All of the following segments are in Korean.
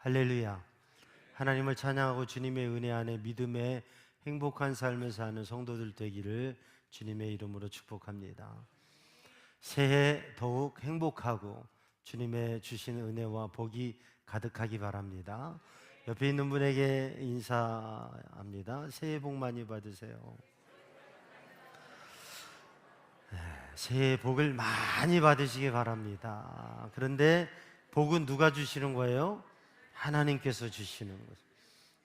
할렐루야. 하나님을 찬양하고 주님의 은혜 안에 믿음의 행복한 삶을 사는 성도들 되기를 주님의 이름으로 축복합니다. 새해 더욱 행복하고 주님의 주신 은혜와 복이 가득하기 바랍니다. 옆에 있는 분에게 인사합니다. 새해 복 많이 받으세요. 새해 복을 많이 받으시기 바랍니다. 그런데 복은 누가 주시는 거예요? 하나님께서 주시는 거죠.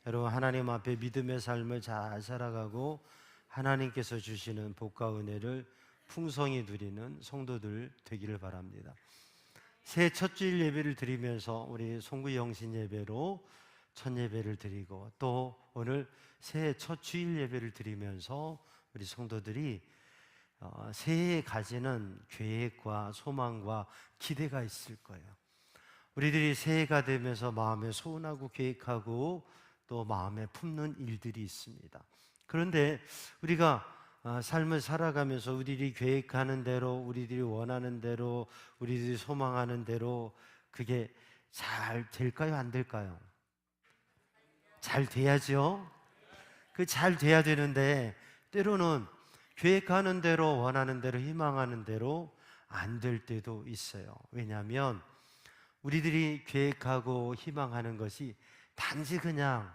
여러분, 하나님 앞에 믿음의 삶을 잘 살아가고 하나님께서 주시는 복과 은혜를 풍성히 누리는 성도들 되기를 바랍니다. 새해 첫 주일 예배를 드리면서 우리 송구 영신 예배로 첫 예배를 드리고, 또 오늘 새해 첫 주일 예배를 드리면서 우리 성도들이 새해에 가지는 계획과 소망과 기대가 있을 거예요. 우리들이 새해가 되면서 마음에 소원하고 계획하고 또 마음에 품는 일들이 있습니다. 그런데 우리가 삶을 살아가면서 우리들이 계획하는 대로, 우리들이 원하는 대로, 우리들이 소망하는 대로 그게 잘 될까요? 안 될까요? 잘 돼야죠. 그 잘 돼야 되는데 때로는 계획하는 대로, 원하는 대로, 희망하는 대로 안 될 때도 있어요. 왜냐하면 우리들이 계획하고 희망하는 것이 단지 그냥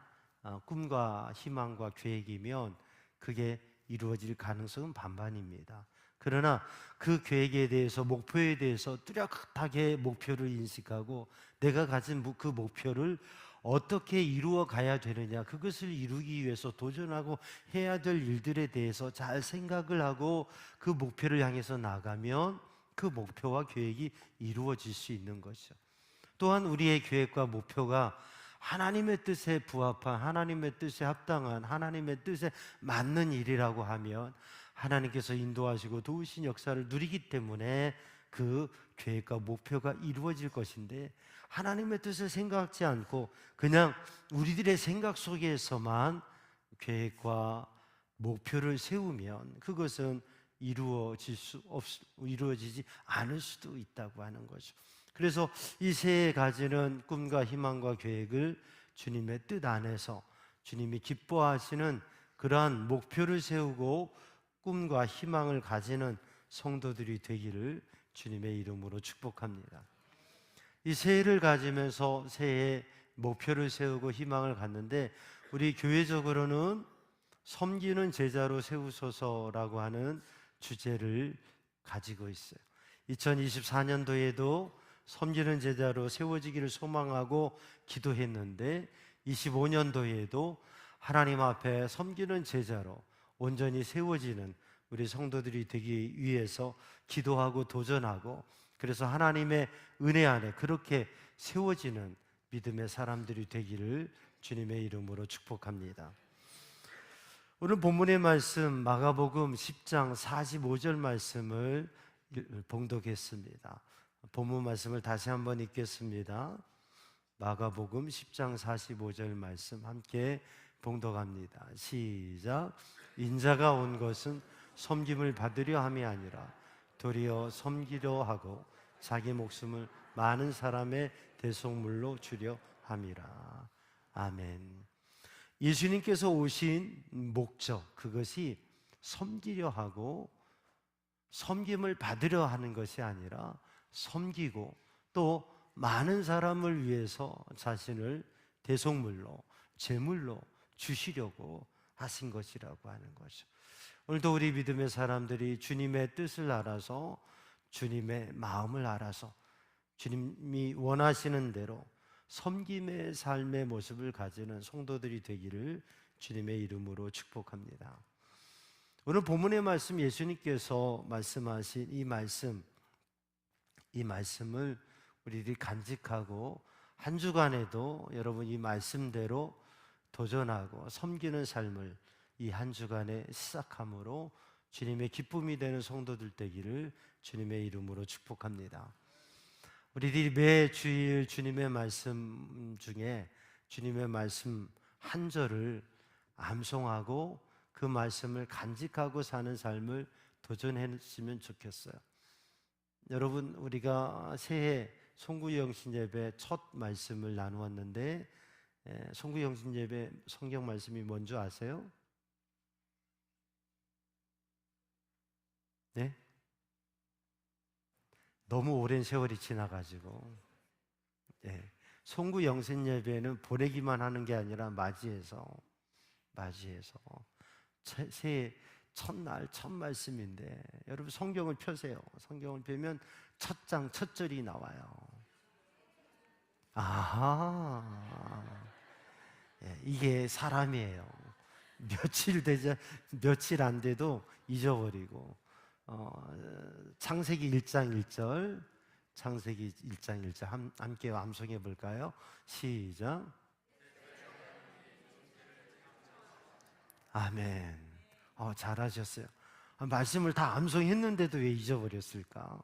꿈과 희망과 계획이면 그게 이루어질 가능성은 반반입니다. 그러나 그 계획에 대해서, 목표에 대해서 뚜렷하게 목표를 인식하고 내가 가진 그 목표를 어떻게 이루어 가야 되느냐, 그것을 이루기 위해서 도전하고 해야 될 일들에 대해서 잘 생각을 하고 그 목표를 향해서 나가면 그 목표와 계획이 이루어질 수 있는 것이죠. 또한 우리의 계획과 목표가 하나님의 뜻에 부합한, 하나님의 뜻에 합당한, 하나님의 뜻에 맞는 일이라고 하면 하나님께서 인도하시고 도우신 역사를 누리기 때문에 그 계획과 목표가 이루어질 것인데, 하나님의 뜻을 생각하지 않고 그냥 우리들의 생각 속에서만 계획과 목표를 세우면 그것은 이루어지지 않을 수도 있다고 하는 거죠. 그래서 이 새해 가지는 꿈과 희망과 계획을 주님의 뜻 안에서 주님이 기뻐하시는 그러한 목표를 세우고 꿈과 희망을 가지는 성도들이 되기를 주님의 이름으로 축복합니다. 이 새해를 가지면서 새해에 목표를 세우고 희망을 갖는데, 우리 교회적으로는 섬기는 제자로 세우소서라고 하는 주제를 가지고 있어요. 2024년도에도 섬기는 제자로 세워지기를 소망하고 기도했는데, 25년도에도 하나님 앞에 섬기는 제자로 온전히 세워지는 우리 성도들이 되기 위해서 기도하고 도전하고, 그래서 하나님의 은혜 안에 그렇게 세워지는 믿음의 사람들이 되기를 주님의 이름으로 축복합니다. 오늘 본문의 말씀 마가복음 10장 45절 말씀을 봉독했습니다. 본문 말씀을 다시 한번 읽겠습니다. 마가복음 10장 45절 말씀 함께 봉독합니다. 시작. 인자가 온 것은 섬김을 받으려 함이 아니라 도리어 섬기려 하고 자기 목숨을 많은 사람의 대속물로 주려 함이라. 아멘. 예수님께서 오신 목적, 그것이 섬기려 하고 섬김을 받으려 하는 것이 아니라 섬기고 또 많은 사람을 위해서 자신을 대속물로, 제물로 주시려고 하신 것이라고 하는 거죠. 오늘도 우리 믿음의 사람들이 주님의 뜻을 알아서, 주님의 마음을 알아서 주님이 원하시는 대로 섬김의 삶의 모습을 가지는 성도들이 되기를 주님의 이름으로 축복합니다. 오늘 본문의 말씀, 예수님께서 말씀하신 이 말씀을 우리들이 간직하고 한 주간에도 여러분 이 말씀대로 도전하고 섬기는 삶을 이 한 주간에 시작함으로 주님의 기쁨이 되는 성도들 되기를 주님의 이름으로 축복합니다. 우리들이 매 주일 주님의 말씀 중에 주님의 말씀 한 절을 암송하고 그 말씀을 간직하고 사는 삶을 도전했으면 좋겠어요. 여러분, 우리가 새해 송구영신 예배 첫 말씀을 나누었는데 송구영신 예배 성경 말씀이 뭔지 아세요? 네? 너무 오랜 세월이 지나가지고 송구영신 예배는 보내기만 하는 게 아니라 맞이해서 새해 첫날 첫 말씀인데 여러분 성경을 펴세요. 성경을 펴면 첫 장 첫 절이 나와요. 아하, 이게 사람이에요. 며칠 안 돼도 잊어버리고. 창세기 1장 1절, 창세기 1장 1절 함께 암송해 볼까요? 시작. 아멘. 잘하셨어요. 말씀을 다 암송했는데도 왜 잊어버렸을까?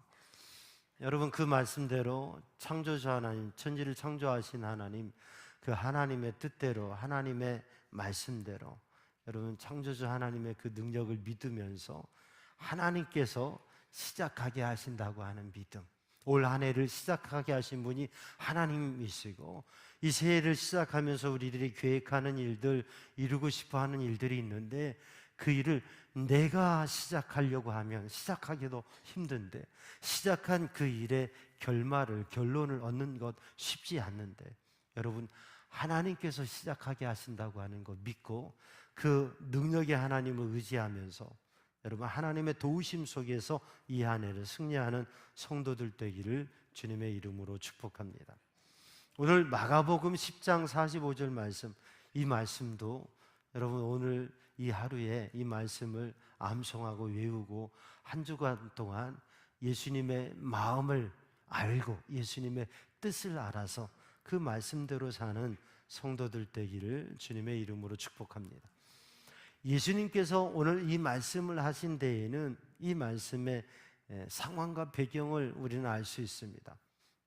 여러분 그 말씀대로 창조주 하나님, 천지를 창조하신 하나님, 그 하나님의 뜻대로, 하나님의 말씀대로 여러분 창조주 하나님의 그 능력을 믿으면서 하나님께서 시작하게 하신다고 하는 믿음, 올 한 해를 시작하게 하신 분이 하나님이시고 이 새해를 시작하면서 우리들이 계획하는 일들, 이루고 싶어 하는 일들이 있는데 그 일을 내가 시작하려고 하면 시작하기도 힘든데 시작한 그 일의 결론을 얻는 것 쉽지 않는데 여러분 하나님께서 시작하게 하신다고 하는 것 믿고 그 능력의 하나님을 의지하면서 여러분 하나님의 도우심 속에서 이 한 해를 승리하는 성도들 되기를 주님의 이름으로 축복합니다. 오늘 마가복음 10장 45절 말씀, 이 말씀도 여러분 오늘 이 하루에 이 말씀을 암송하고 외우고 한 주간 동안 예수님의 마음을 알고 예수님의 뜻을 알아서 그 말씀대로 사는 성도들 되기를 주님의 이름으로 축복합니다. 예수님께서 오늘 이 말씀을 하신 데에는 이 말씀의 상황과 배경을 우리는 알 수 있습니다.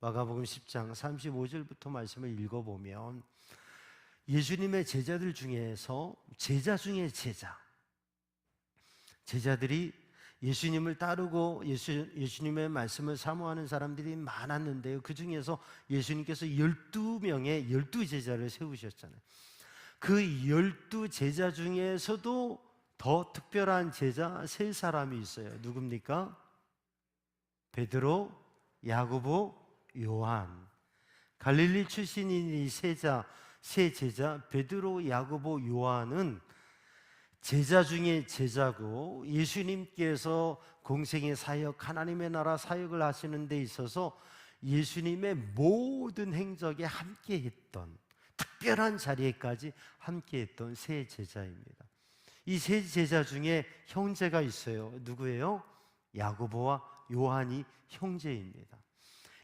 마가복음 10장 35절부터 말씀을 읽어보면 예수님의 제자들 중에서 제자 중에 제자들이 예수님을 따르고 예수님의 말씀을 사모하는 사람들이 많았는데요, 그 중에서 예수님께서 12명의 12제자를 세우셨잖아요. 그 12제자 중에서도 더 특별한 제자 세 사람이 있어요. 누굽니까? 베드로, 야고보, 요한. 갈릴리 출신인 이 세 제자 베드로, 야고보, 요한은 제자 중에 제자고 예수님께서 공생의 사역, 하나님의 나라 사역을 하시는 데 있어서 예수님의 모든 행적에 함께했던, 특별한 자리에까지 함께했던 세 제자입니다. 이 세 제자 중에 형제가 있어요. 누구예요? 야고보와 요한이 형제입니다.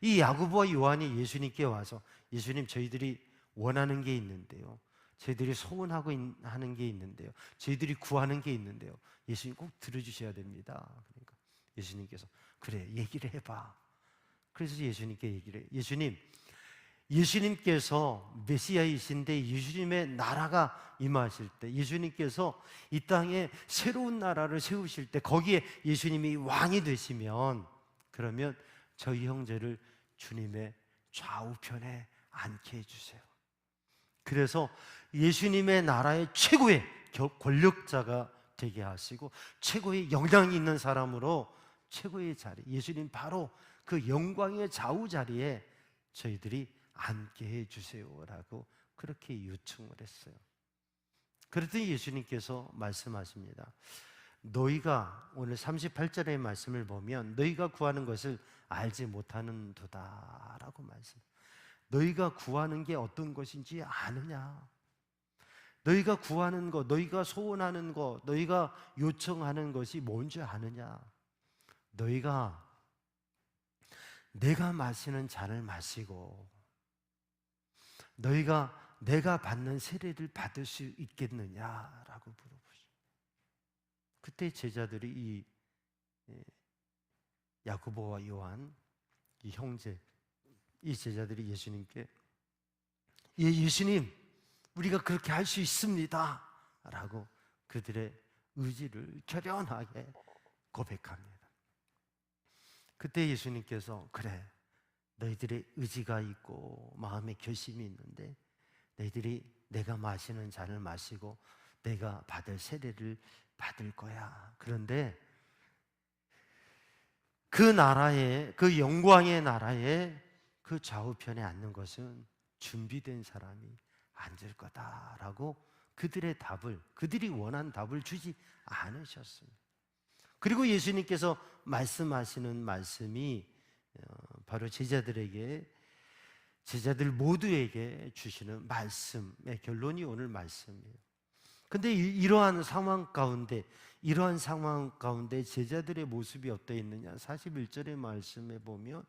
이 야고보와 요한이 예수님께 와서 예수님, 저희들이 원하는 게 있는데요, 저희들이 소원하고 하는 게 있는데요, 저희들이 구하는 게 있는데요, 예수님 꼭 들어주셔야 됩니다. 그러니까 예수님께서 그래, 얘기를 해봐. 그래서 예수님께 얘기를 해요. 예수님께서 메시아이신데 예수님의 나라가 임하실 때, 예수님께서 이 땅에 새로운 나라를 세우실 때 거기에 예수님이 왕이 되시면 그러면 저희 형제를 주님의 좌우편에 앉게 해주세요. 그래서 예수님의 나라의 최고의 권력자가 되게 하시고 최고의 영향이 있는 사람으로 최고의 자리, 예수님 바로 그 영광의 좌우 자리에 저희들이 앉게 해주세요라고 그렇게 요청을 했어요. 그랬더니 예수님께서 말씀하십니다. 너희가, 오늘 38절의 말씀을 보면 너희가 구하는 것을 알지 못하는 도다라고 말씀. 너희가 구하는 게 어떤 것인지 아느냐? 너희가 구하는 것, 너희가 소원하는 것, 너희가 요청하는 것이 뭔지 아느냐? 너희가 내가 마시는 잔을 마시고 너희가 내가 받는 세례를 받을 수 있겠느냐라고 물어보죠. 그때 제자들이 이 야고보와 요한, 이 형제, 이 제자들이 예수님께 예수님, 우리가 그렇게 할 수 있습니다 라고 그들의 의지를 결연하게 고백합니다. 그때 예수님께서 그래, 너희들의 의지가 있고 마음에 결심이 있는데 너희들이 내가 마시는 잔을 마시고 내가 받을 세례를 받을 거야. 그런데 그 나라에, 그 영광의 나라에 그 좌우편에 앉는 것은 준비된 사람이 앉을 거다라고 그들의 답을, 그들이 원한 답을 주지 않으셨습니다. 그리고 예수님께서 말씀하시는 말씀이 바로 제자들 모두에게 주시는 말씀의 결론이 오늘 말씀이에요. 근데 이러한 상황 가운데 제자들의 모습이 어떠 있느냐? 41절의 말씀에 보면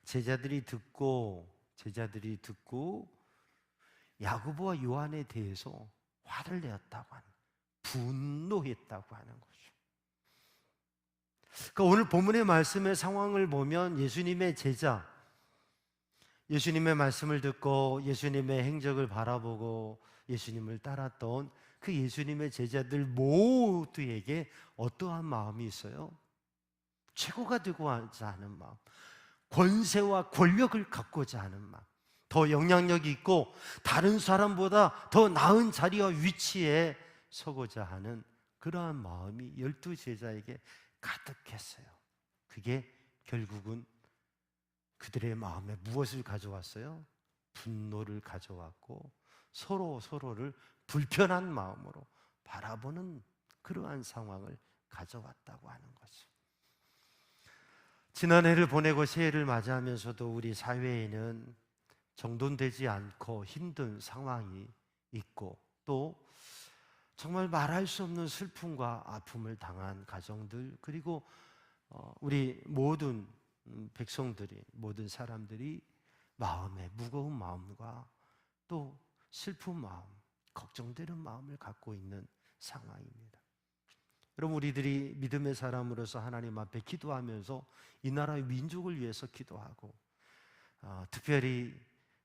제자들이 듣고 야고보와 요한에 대해서 화를 내었다고 하는, 분노했다고 하는 거죠. 그러니까 오늘 본문의 말씀의 상황을 보면 예수님의 제자, 예수님의 말씀을 듣고 예수님의 행적을 바라보고 예수님을 따랐던 그 예수님의 제자들 모두에게 어떠한 마음이 있어요? 최고가 되고자 하는 마음, 권세와 권력을 갖고자 하는 마음, 더 영향력이 있고 다른 사람보다 더 나은 자리와 위치에 서고자 하는 그러한 마음이 12제자에게 가득했어요. 그게 결국은 그들의 마음에 무엇을 가져왔어요? 분노를 가져왔고 서로를 불편한 마음으로 바라보는 그러한 상황을 가져왔다고 하는 거죠. 지난해를 보내고 새해를 맞이하면서도 우리 사회에는 정돈되지 않고 힘든 상황이 있고 또 정말 말할 수 없는 슬픔과 아픔을 당한 가정들, 그리고 우리 모든 백성들이, 모든 사람들이 마음에 무거운 마음과 또 슬픈 마음, 걱정되는 마음을 갖고 있는 상황입니다. 여러분, 우리들이 믿음의 사람으로서 하나님 앞에 기도하면서 이 나라의 민족을 위해서 기도하고 특별히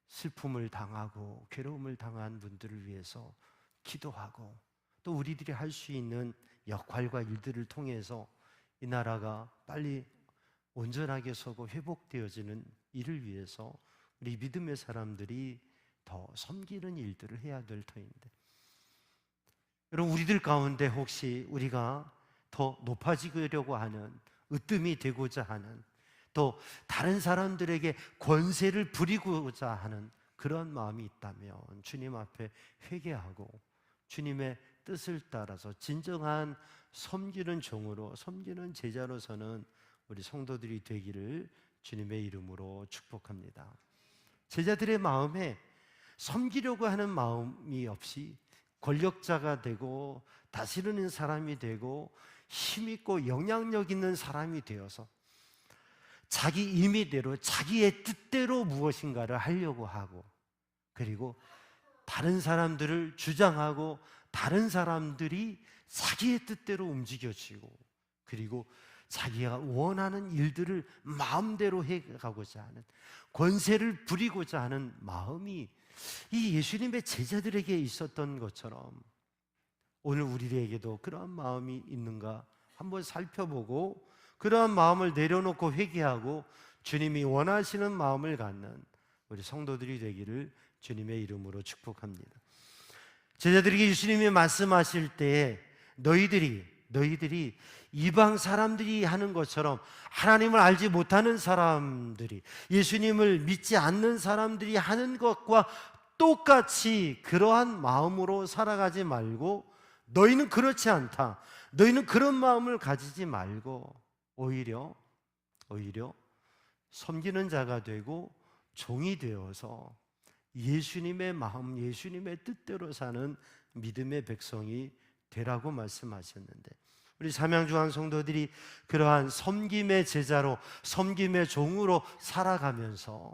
슬픔을 당하고 괴로움을 당한 분들을 위해서 기도하고 또 우리들이 할 수 있는 역할과 일들을 통해서 이 나라가 빨리 온전하게 서고 회복되어지는 일을 위해서 우리 믿음의 사람들이 더 섬기는 일들을 해야 될 터인데, 여러분, 우리들 가운데 혹시 우리가 더 높아지려고 하는, 으뜸이 되고자 하는, 또 다른 사람들에게 권세를 부리고자 하는 그런 마음이 있다면 주님 앞에 회개하고 주님의 뜻을 따라서 진정한 섬기는 종으로, 섬기는 제자로서는 우리 성도들이 되기를 주님의 이름으로 축복합니다. 제자들의 마음에 섬기려고 하는 마음이 없이 권력자가 되고 다스리는 사람이 되고 힘있고 영향력 있는 사람이 되어서 자기 임의대로, 자기의 뜻대로 무엇인가를 하려고 하고, 그리고 다른 사람들을 주장하고 다른 사람들이 자기의 뜻대로 움직여지고, 그리고 자기가 원하는 일들을 마음대로 해가고자 하는, 권세를 부리고자 하는 마음이 이 예수님의 제자들에게 있었던 것처럼 오늘 우리에게도 그러한 마음이 있는가 한번 살펴보고, 그러한 마음을 내려놓고 회개하고 주님이 원하시는 마음을 갖는 우리 성도들이 되기를 주님의 이름으로 축복합니다. 제자들에게 예수님이 말씀하실 때에 너희들이 이방 사람들이 하는 것처럼, 하나님을 알지 못하는 사람들이, 예수님을 믿지 않는 사람들이 하는 것과 똑같이 그러한 마음으로 살아가지 말고, 너희는 그렇지 않다, 너희는 그런 마음을 가지지 말고 오히려 섬기는 자가 되고 종이 되어서 예수님의 마음, 예수님의 뜻대로 사는 믿음의 백성이 되라고 말씀하셨는데, 우리 삼양주한 성도들이 그러한 섬김의 제자로, 섬김의 종으로 살아가면서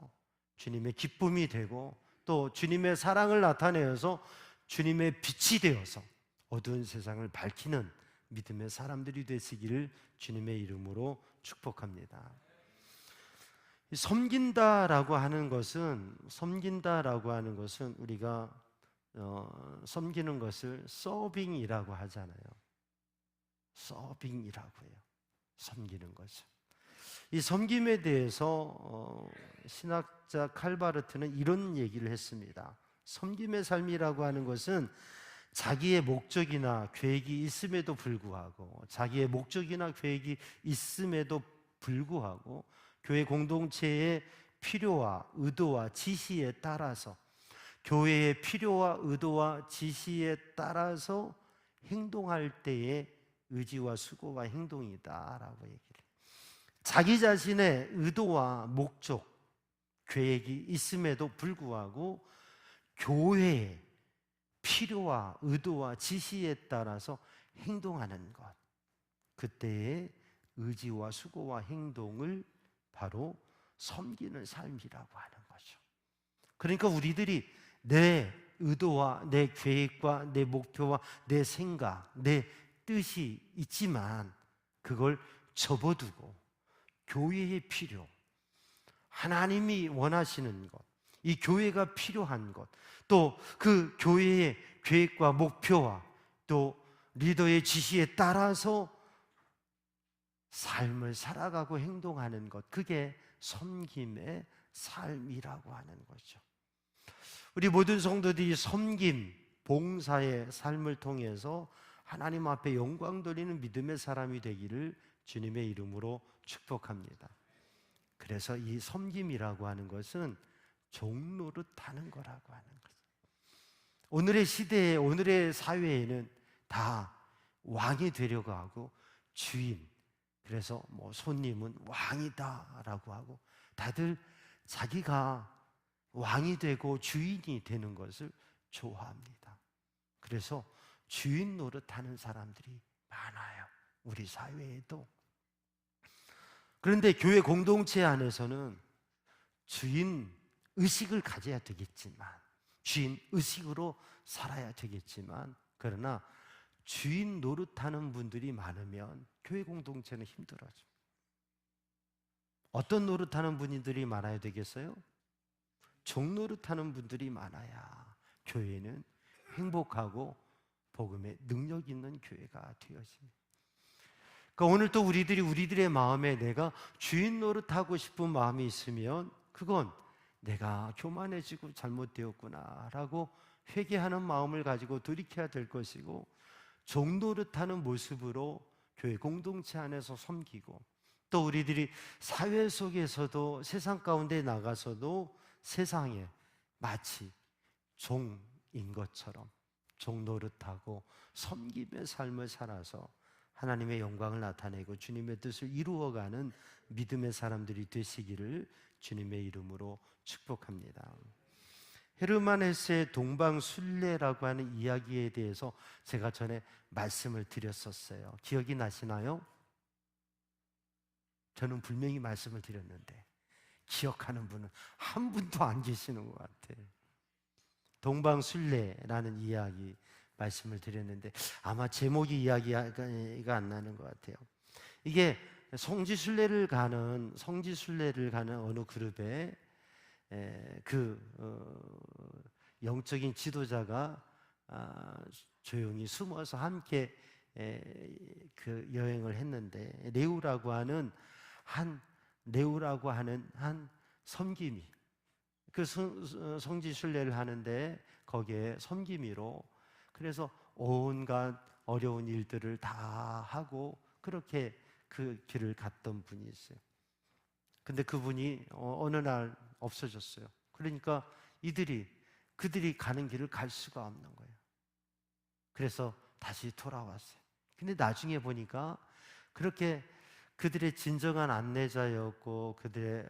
주님의 기쁨이 되고 또 주님의 사랑을 나타내어서 주님의 빛이 되어서 어두운 세상을 밝히는 믿음의 사람들이 되시기를 주님의 이름으로 축복합니다. 섬긴다라고 하는 것은 우리가 섬기는 것을 서빙이라고 하잖아요. 서빙이라고 해요. 섬기는 것을. 이 섬김에 대해서 신학자 칼바르트는 이런 얘기를 했습니다. 섬김의 삶이라고 하는 것은 자기의 목적이나 계획이 있음에도 불구하고 교회 공동체의 필요와 의도와 지시에 따라서 교회의 필요와 의도와 지시에 따라서 행동할 때의 의지와 수고와 행동이다라고 얘기를 해요. 자기 자신의 의도와 목적, 계획이 있음에도 불구하고 교회의 필요와 의도와 지시에 따라서 행동하는 것, 그때의 의지와 수고와 행동을 바로 섬기는 삶이라고 하는 거죠. 그러니까 우리들이 내 의도와 내 계획과 내 목표와 내 생각, 내 뜻이 있지만 그걸 접어두고 교회의 필요, 하나님이 원하시는 것, 이 교회가 필요한 것, 또 그 교회의 계획과 목표와 또 리더의 지시에 따라서 삶을 살아가고 행동하는 것, 그게 섬김의 삶이라고 하는 거죠. 우리 모든 성도들이 섬김, 봉사의 삶을 통해서 하나님 앞에 영광 돌리는 믿음의 사람이 되기를 주님의 이름으로 축복합니다. 그래서 이 섬김이라고 하는 것은 종노릇하는 거라고 하는 거죠. 오늘의 시대에, 오늘의 사회에는 다 왕이 되려고 하고 주인, 그래서 뭐 손님은 왕이다라고 하고 다들 자기가 왕이 되고 주인이 되는 것을 좋아합니다. 그래서 주인 노릇하는 사람들이 많아요, 우리 사회에도. 그런데 교회 공동체 안에서는 주인 의식을 가져야 되겠지만, 주인 의식으로 살아야 되겠지만, 그러나 주인 노릇하는 분들이 많으면 교회 공동체는 힘들어져. 어떤 노릇하는 분들이 많아야 되겠어요? 종 노릇하는 분들이 많아야 교회는 행복하고 복음의 능력 있는 교회가 되어집니다. 그러니까 오늘 또 우리들의 마음에 내가 주인 노릇하고 싶은 마음이 있으면 그건 내가 교만해지고 잘못되었구나라고 회개하는 마음을 가지고 돌이켜야 될 것이고, 종 노릇하는 모습으로 교회 공동체 안에서 섬기고, 또 우리들이 사회 속에서도 세상 가운데 나가서도 세상에 마치 종인 것처럼 종 노릇하고 섬김의 삶을 살아서 하나님의 영광을 나타내고 주님의 뜻을 이루어가는 믿음의 사람들이 되시기를 주님의 이름으로 축복합니다. 헤르만 헤세의 동방순례라고 하는 이야기에 대해서 제가 전에 말씀을 드렸었어요. 기억이 나시나요? 저는 분명히 말씀을 드렸는데 기억하는 분은 한 분도 안 계시는 것 같아요. 동방순례라는 이야기 말씀을 드렸는데 아마 제목이 이야기가 안 나는 것 같아요. 이게 성지순례를 가는 어느 그룹에 영적인 지도자가 조용히 숨어서 함께 그 여행을 했는데, 레우라고 하는 한 섬김이 그 성지순례를 하는데 거기에 섬김이로, 그래서 온갖 어려운 일들을 다 하고 그렇게 그 길을 갔던 분이 있어요. 근데 그분이 어느 날 없어졌어요. 그러니까 그들이 가는 길을 갈 수가 없는 거예요. 그래서 다시 돌아왔어요. 근데 나중에 보니까 그렇게 그들의 진정한 안내자였고 그들의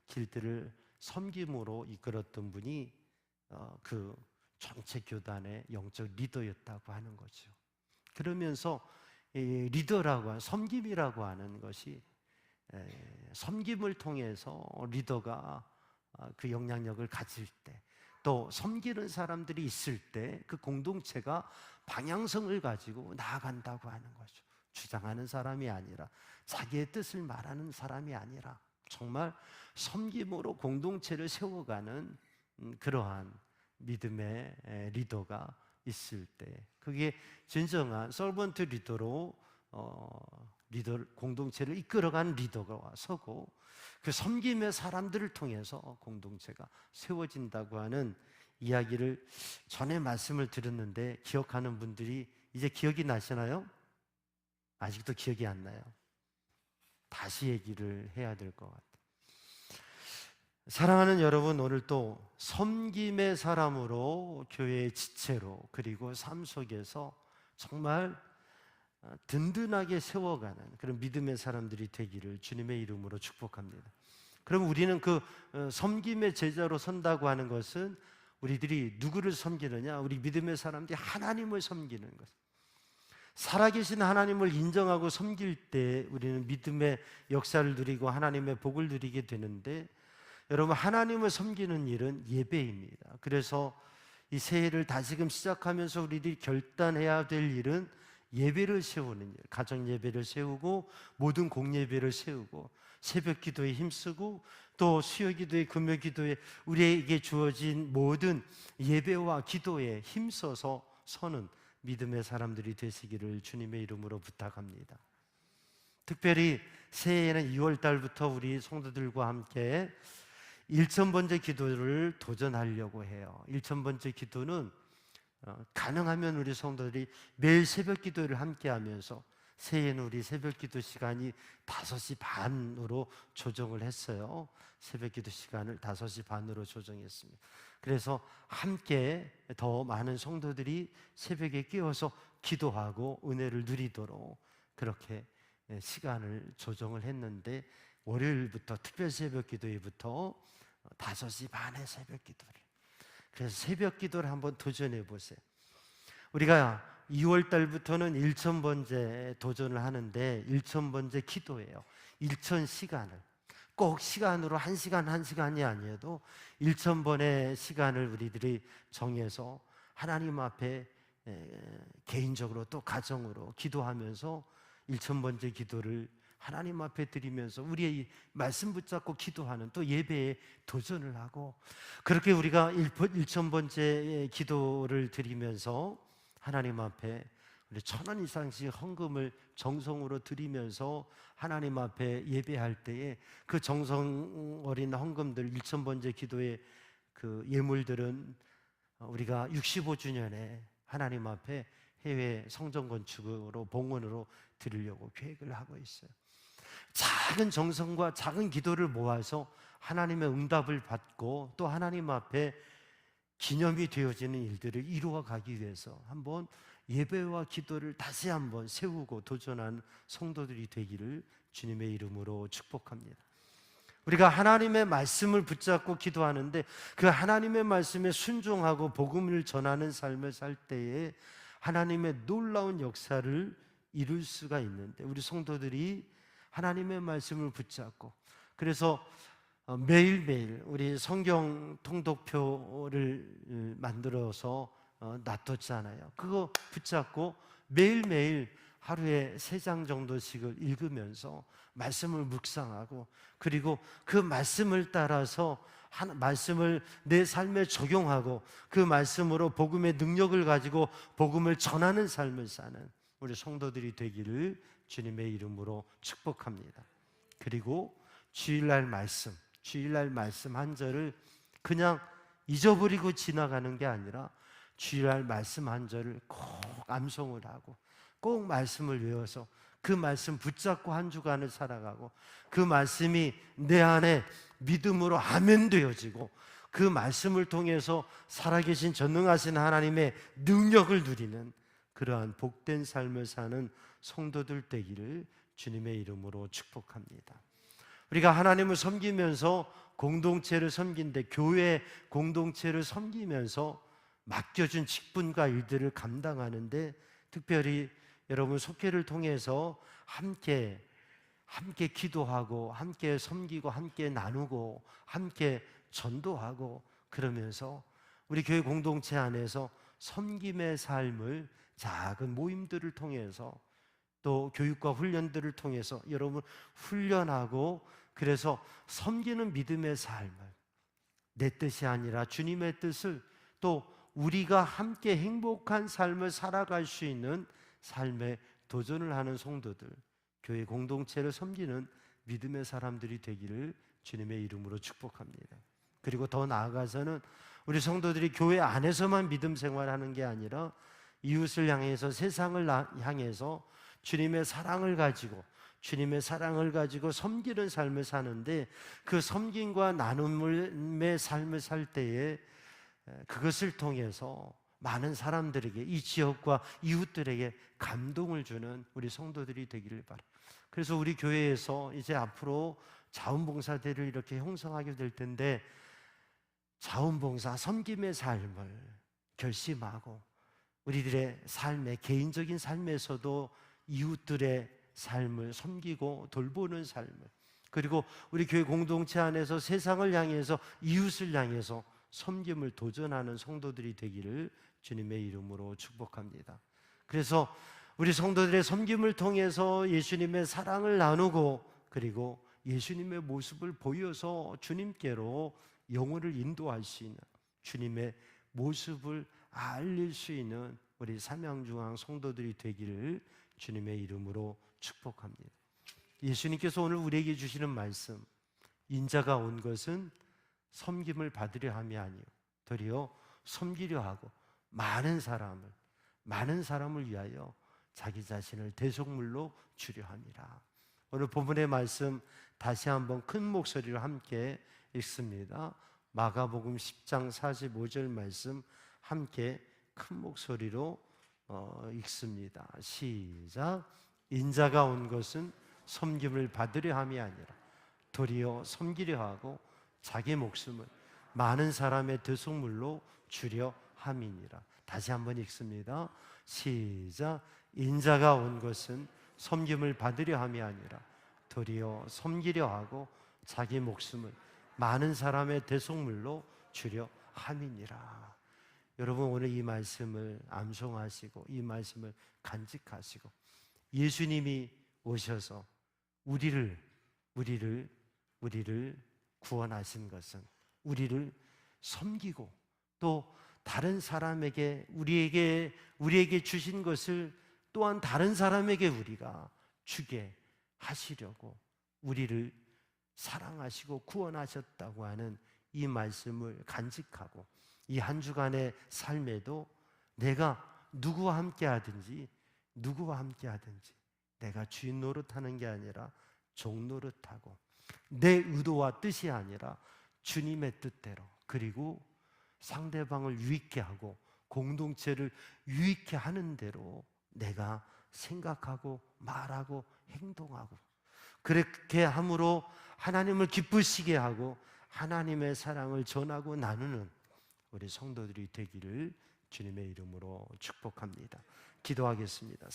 길들을 섬김으로 이끌었던 분이 그 전체 교단의 영적 리더였다고 하는 거죠. 그러면서 이 리더라고 하는, 섬김이라고 하는 것이, 섬김을 통해서 리더가 그 영향력을 가질 때, 또 섬기는 사람들이 있을 때 그 공동체가 방향성을 가지고 나아간다고 하는 거죠. 주장하는 사람이 아니라, 자기의 뜻을 말하는 사람이 아니라 정말 섬김으로 공동체를 세워가는 그러한 믿음의 리더가 있을 때, 그게 진정한 서번트 리더로 리더, 공동체를 이끌어가는 리더가 서고 그 섬김의 사람들을 통해서 공동체가 세워진다고 하는 이야기를 전에 말씀을 드렸는데 기억하는 분들이 이제 기억이 나시나요? 아직도 기억이 안 나요. 다시 얘기를 해야 될 것 같아요. 사랑하는 여러분, 오늘 또 섬김의 사람으로 교회의 지체로 그리고 삶 속에서 정말 든든하게 세워가는 그런 믿음의 사람들이 되기를 주님의 이름으로 축복합니다. 그럼 우리는 그 섬김의 제자로 선다고 하는 것은 우리들이 누구를 섬기느냐? 우리 믿음의 사람들이 하나님을 섬기는 것. 살아계신 하나님을 인정하고 섬길 때 우리는 믿음의 역사를 누리고 하나님의 복을 누리게 되는데, 여러분, 하나님을 섬기는 일은 예배입니다. 그래서 이 새해를 다시금 시작하면서 우리들이 결단해야 될 일은 예배를 세우는 일, 가정 예배를 세우고 모든 공예배를 세우고 새벽 기도에 힘쓰고 또 수요 기도에, 금요 기도에 우리에게 주어진 모든 예배와 기도에 힘써서 서는 믿음의 사람들이 되시기를 주님의 이름으로 부탁합니다. 특별히 새해에는 2월 달부터 우리 성도들과 함께 1000번째 기도를 도전하려고 해요. 1000번째 기도는 가능하면 우리 성도들이 매일 새벽 기도를 함께 하면서 새해에는 우리 새벽 기도 시간이 5시 반으로 조정을 했어요. 새벽 기도 시간을 5시 반으로 조정했습니다. 그래서 함께 더 많은 성도들이 새벽에 깨어서 기도하고 은혜를 누리도록 그렇게 시간을 조정을 했는데, 월요일부터 특별 새벽 기도회부터 5시 반에 새벽 기도를, 그래서 새벽 기도를 한번 도전해 보세요. 우리가 2월 달부터는 1000번째 도전을 하는데 1000번째 기도예요. 1000시간을 꼭 시간으로 1시간 1시간이 아니어도 1000번의 시간을 우리들이 정해서 하나님 앞에 개인적으로 또 가정으로 기도하면서 1000번째 기도를 하나님 앞에 드리면서 우리의 말씀 붙잡고 기도하는 또 예배에 도전을 하고, 그렇게 우리가 1000번째 기도를 드리면서 하나님 앞에 우리 1000원 이상씩 헌금을 정성으로 드리면서 하나님 앞에 예배할 때에 그 정성 어린 헌금들 1000번째 기도의 그 예물들은 우리가 65주년에 하나님 앞에 해외 성전 건축으로 봉헌으로 드리려고 계획을 하고 있어요. 작은 정성과 작은 기도를 모아서 하나님의 응답을 받고 또 하나님 앞에 기념이 되어지는 일들을 이루어 가기 위해서 한번 예배와 기도를 다시 한번 세우고 도전한 성도들이 되기를 주님의 이름으로 축복합니다. 우리가 하나님의 말씀을 붙잡고 기도하는데 그 하나님의 말씀에 순종하고 복음을 전하는 삶을 살 때에 하나님의 놀라운 역사를 이룰 수가 있는데, 우리 성도들이 하나님의 말씀을 붙잡고, 그래서 매일매일 우리 성경 통독표를 만들어서 놔뒀잖아요. 그거 붙잡고 매일매일 하루에 3장 정도씩을 읽으면서 말씀을 묵상하고, 그리고 그 말씀을 따라서 말씀을 내 삶에 적용하고 그 말씀으로 복음의 능력을 가지고 복음을 전하는 삶을 사는 우리 성도들이 되기를 주님의 이름으로 축복합니다. 그리고 주일날 말씀 한 절을 그냥 잊어버리고 지나가는 게 아니라 주일날 말씀 한 절을 꼭 암송을 하고 꼭 말씀을 외워서 그 말씀 붙잡고 한 주간을 살아가고 그 말씀이 내 안에 믿음으로 아멘 되어지고 그 말씀을 통해서 살아계신 전능하신 하나님의 능력을 누리는 그러한 복된 삶을 사는 성도들 되기를 주님의 이름으로 축복합니다. 우리가 하나님을 섬기면서 공동체를 섬긴데, 교회 공동체를 섬기면서 맡겨준 직분과 일들을 감당하는데, 특별히 여러분 속회를 통해서 함께 기도하고 함께 섬기고 함께 나누고 함께 전도하고, 그러면서 우리 교회 공동체 안에서 섬김의 삶을 작은 모임들을 통해서 또 교육과 훈련들을 통해서 여러분 훈련하고, 그래서 섬기는 믿음의 삶을, 내 뜻이 아니라 주님의 뜻을, 또 우리가 함께 행복한 삶을 살아갈 수 있는 삶에 도전을 하는 성도들, 교회 공동체를 섬기는 믿음의 사람들이 되기를 주님의 이름으로 축복합니다. 그리고 더 나아가서는 우리 성도들이 교회 안에서만 믿음 생활하는 게 아니라 이웃을 향해서, 세상을 향해서 주님의 사랑을 가지고 섬기는 삶을 사는데, 그 섬김과 나눔의 삶을 살 때에 그것을 통해서 많은 사람들에게, 이 지역과 이웃들에게 감동을 주는 우리 성도들이 되기를 바랍니다. 그래서 우리 교회에서 이제 앞으로 자원봉사대를 이렇게 형성하게 될 텐데, 자원봉사, 섬김의 삶을 결심하고 우리들의 삶의, 개인적인 삶에서도 이웃들의 삶을 섬기고 돌보는 삶을, 그리고 우리 교회 공동체 안에서 세상을 향해서, 이웃을 향해서 섬김을 도전하는 성도들이 되기를 주님의 이름으로 축복합니다. 그래서 우리 성도들의 섬김을 통해서 예수님의 사랑을 나누고, 그리고 예수님의 모습을 보여서 주님께로 영혼을 인도할 수 있는, 주님의 모습을 알릴 수 있는 우리 삼양중앙 성도들이 되기를 주님의 이름으로 축복합니다. 예수님께서 오늘 우리에게 주시는 말씀, 인자가 온 것은 섬김을 받으려 함이 아니요 도리어 섬기려 하고 많은 사람을 위하여 자기 자신을 대속물로 주려 함이라. 오늘 본문의 말씀 다시 한번 큰 목소리로 함께 읽습니다. 마가복음 10장 45절 말씀 함께 큰 목소리로 읽습니다. 시작. 인자가 온 것은 섬김을 받으려 함이 아니라 도리어 섬기려 하고 자기 목숨을 많은 사람의 대속물로 주려 함이니라. 다시 한번 읽습니다. 시작. 인자가 온 것은 섬김을 받으려 함이 아니라 도리어 섬기려 하고 자기 목숨을 많은 사람의 대속물로 주려 함이니라. 여러분, 오늘 이 말씀을 암송하시고 이 말씀을 간직하시고, 예수님이 오셔서 우리를 구원하신 것은 우리를 섬기고, 또 다른 사람에게 우리에게 주신 것을 또한 다른 사람에게 우리가 주게 하시려고 우리를 사랑하시고 구원하셨다고 하는 이 말씀을 간직하고, 이 한 주간의 삶에도 내가 누구와 함께 하든지 내가 주인 노릇하는 게 아니라 종 노릇하고, 내 의도와 뜻이 아니라 주님의 뜻대로, 그리고 상대방을 유익게 하고 공동체를 유익게 하는 대로 내가 생각하고 말하고 행동하고, 그렇게 함으로 하나님을 기쁘시게 하고 하나님의 사랑을 전하고 나누는 우리 성도들이 되기를 주님의 이름으로 축복합니다. 기도하겠습니다.